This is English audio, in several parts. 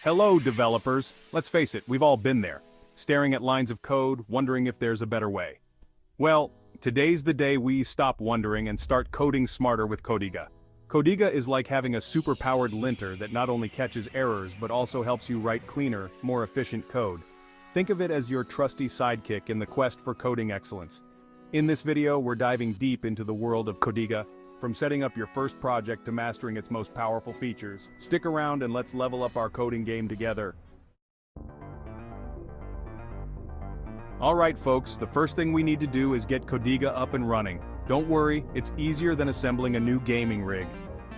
Hello, developers. Let's face it, we've all been there, staring at lines of code, wondering if there's a better way. Well, today's the day we stop wondering and start coding smarter with Codiga. Codiga is like having a super-powered linter that not only catches errors but also helps you write cleaner, more efficient code. Think of it as your trusty sidekick in the quest for coding excellence. In this video, we're diving deep into the world of Codiga, from setting up your first project to mastering its most powerful features. Stick around and let's level up our coding game together. Alright folks, the first thing we need to do is get Codiga up and running. Don't worry, it's easier than assembling a new gaming rig.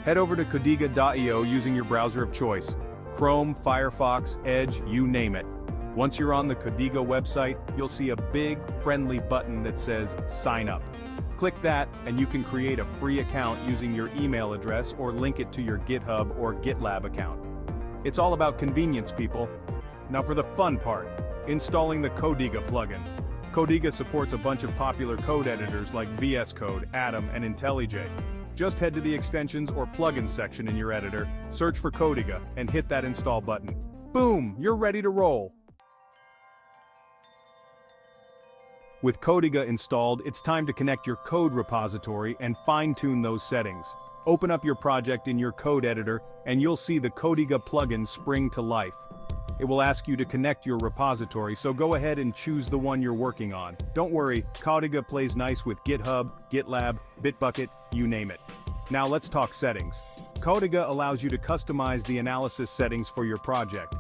Head over to Codiga.io using your browser of choice. Chrome, Firefox, Edge, you name it. Once you're on the Codiga website, you'll see a big, friendly button that says Sign Up. Click that, and you can create a free account using your email address or link it to your GitHub or GitLab account. It's all about convenience, people. Now for the fun part, installing the Codiga plugin. Codiga supports a bunch of popular code editors like VS Code, Atom, and IntelliJ. Just head to the extensions or plugins section in your editor, search for Codiga, and hit that install button. Boom, you're ready to roll. With Codiga installed, it's time to connect your code repository and fine-tune those settings. Open up your project in your code editor, and you'll see the Codiga plugin spring to life. It will ask you to connect your repository, so go ahead and choose the one you're working on. Don't worry, Codiga plays nice with GitHub, GitLab, Bitbucket, you name it. Now let's talk settings. Codiga allows you to customize the analysis settings for your project.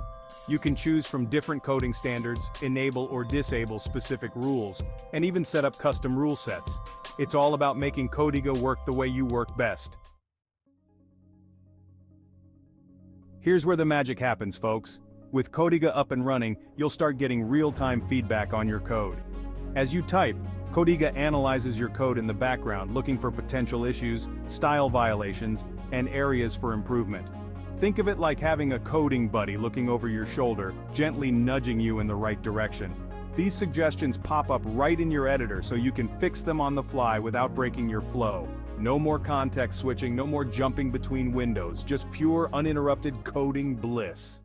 You can choose from different coding standards, enable or disable specific rules, and even set up custom rule sets. It's all about making Codiga work the way you work best. Here's where the magic happens, folks. With Codiga up and running, you'll start getting real-time feedback on your code. As you type, Codiga analyzes your code in the background, looking for potential issues, style violations, and areas for improvement. Think of it like having a coding buddy looking over your shoulder, gently nudging you in the right direction. These suggestions pop up right in your editor so you can fix them on the fly without breaking your flow. No more context switching, no more jumping between windows, just pure uninterrupted coding bliss.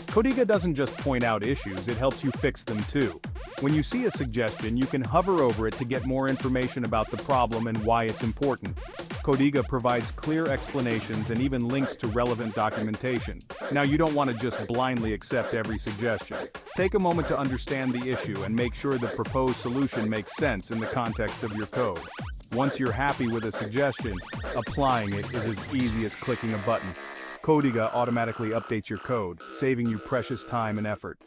Codiga doesn't just point out issues, it helps you fix them too. When you see a suggestion, you can hover over it to get more information about the problem and why it's important. Codiga provides clear explanations and even links to relevant documentation. Now you don't want to just blindly accept every suggestion. Take a moment to understand the issue and make sure the proposed solution makes sense in the context of your code. Once you're happy with a suggestion, applying it is as easy as clicking a button. Codiga automatically updates your code, saving you precious time and effort.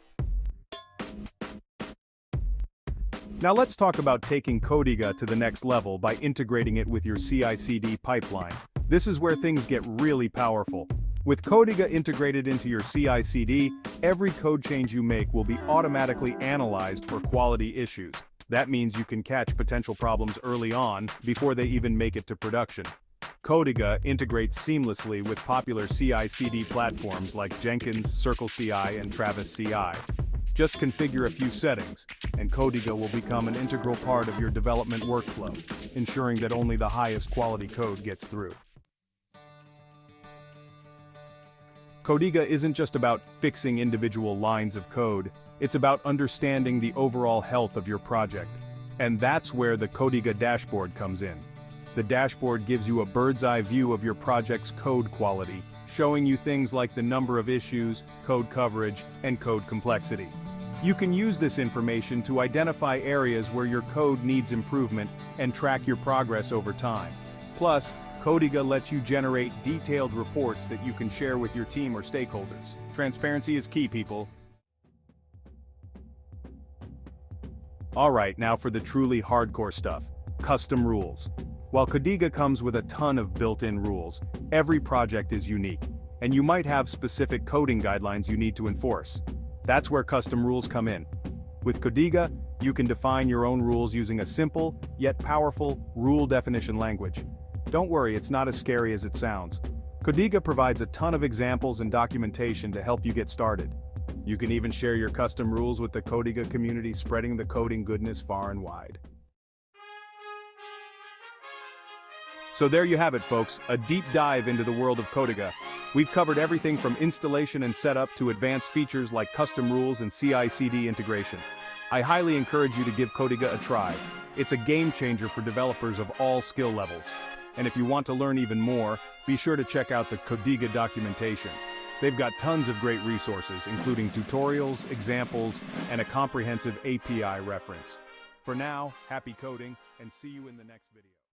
Now let's talk about taking Codiga to the next level by integrating it with your CI/CD pipeline. This is where things get really powerful. With Codiga integrated into your CI/CD, every code change you make will be automatically analyzed for quality issues. That means you can catch potential problems early on, before they even make it to production. Codiga integrates seamlessly with popular CI/CD platforms like Jenkins, CircleCI, and Travis CI. Just configure a few settings, and Codiga will become an integral part of your development workflow, ensuring that only the highest quality code gets through. Codiga isn't just about fixing individual lines of code, it's about understanding the overall health of your project. And that's where the Codiga dashboard comes in. The dashboard gives you a bird's-eye view of your project's code quality, showing you things like the number of issues, code coverage, and code complexity. You can use this information to identify areas where your code needs improvement and track your progress over time. Plus, Codiga lets you generate detailed reports that you can share with your team or stakeholders. Transparency is key, people. Alright, now for the truly hardcore stuff. Custom rules. While Codiga comes with a ton of built-in rules, every project is unique, and you might have specific coding guidelines you need to enforce. That's where custom rules come in. With Codiga, you can define your own rules using a simple, yet powerful, rule definition language. Don't worry, it's not as scary as it sounds. Codiga provides a ton of examples and documentation to help you get started. You can even share your custom rules with the Codiga community, spreading the coding goodness far and wide. So there you have it, folks, a deep dive into the world of Codiga. We've covered everything from installation and setup to advanced features like custom rules and CI/CD integration. I highly encourage you to give Codiga a try. It's a game changer for developers of all skill levels. And if you want to learn even more, be sure to check out the Codiga documentation. They've got tons of great resources, including tutorials, examples, and a comprehensive API reference. For now, happy coding, and see you in the next video.